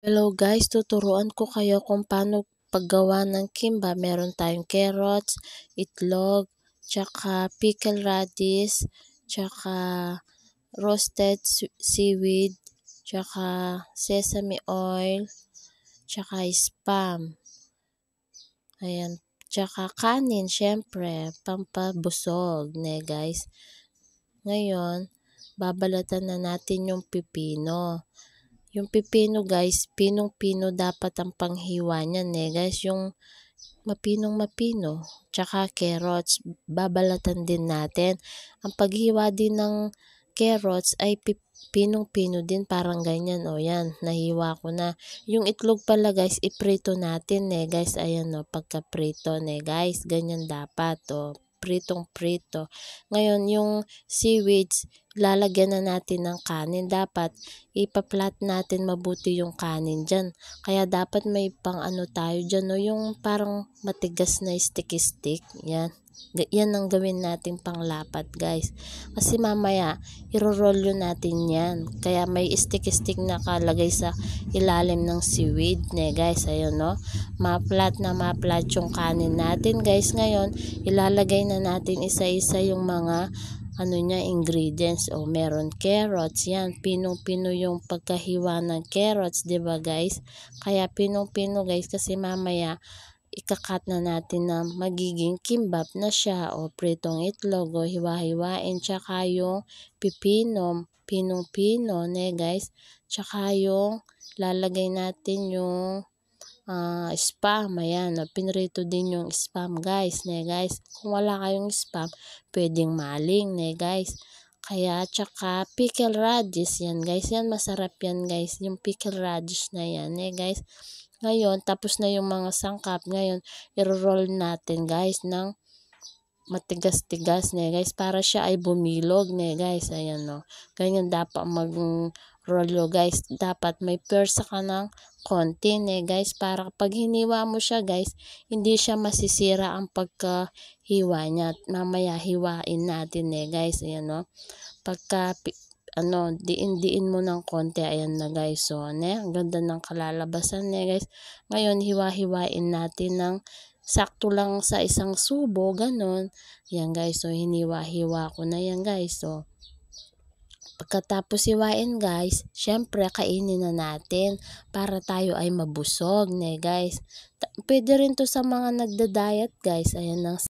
Hello guys, tuturuan ko kayo kung paano paggawa ng kimbap. Meron tayong carrots, itlog, tsaka pickled radish, tsaka roasted seaweed, tsaka sesame oil, tsaka spam. Ayan, tsaka kanin syempre, pampabusog ne guys. Ngayon, babalatan na natin yung pipino. Yung pipino guys, pinong-pino dapat ang panghiwa niyan guys, yung mapinong-mapino. Tsaka carrots, babalatan din natin. Ang paghiwa din ng carrots ay pinong-pino din, parang ganyan yan, nahiwa ko na. Yung itlog pala guys, iprito natin guys, ayan pagka-prito guys, ganyan dapat pritong-prito. Ngayon, yung seaweeds, lalagyan na natin ng kanin. Dapat ipaplat natin mabuti yung kanin dyan. Kaya dapat may pang tayo dyan, yung parang matigas na sticky-stick. Yan ang gawin natin panglapat guys. Kasi mamaya, iro-roll natin yan. Kaya may sticky-stick na kalagay sa ilalim ng seaweed guys. Ayun maplat na maplat yung kanin natin guys. Ngayon, ilalagay na natin isa-isa yung mga ingredients. Meron carrots, yan, pinong-pino yung pagkahiwa ng carrots, 'di ba guys? Kaya pinong-pino guys, kasi mamaya ikakat na natin na magiging kimbap na siya, pritong itlog, hiwa-hiwain, tsaka yung pipino, pinong-pino guys, tsaka yung lalagay natin yung spam. Ayan, pinrito din yung spam guys guys. Kung wala kayong spam, pwedeng maling guys. Kaya tsaka pickle radish, yan guys, yan masarap yan guys, yung pickle radish na yan guys. Ngayon, tapos na yung mga sangkap. Ngayon, i-roll natin guys ng matigas-tigas guys, para siya ay bumilog guys. Ayan ganyan dapat mag-roll guys. Dapat may persa ka ng konti guys, para pag hiniwa mo siya guys, hindi siya masisira ang pagkahiwa niya. Mamaya hiwain natin guys. Ayan pagka diin-diin mo ng konti, ayan na guys. Ang ganda ng kalalabasan guys. Ngayon, hiwa-hiwain natin ng sakto lang sa isang subo, ganon. Yan guys, hiniwa-hiwa ko na yan guys. Pagkatapos hiwain guys, syempre kainin na natin para tayo ay mabusog guys. Pwede rin to sa mga nagda-diet guys. Ayan ang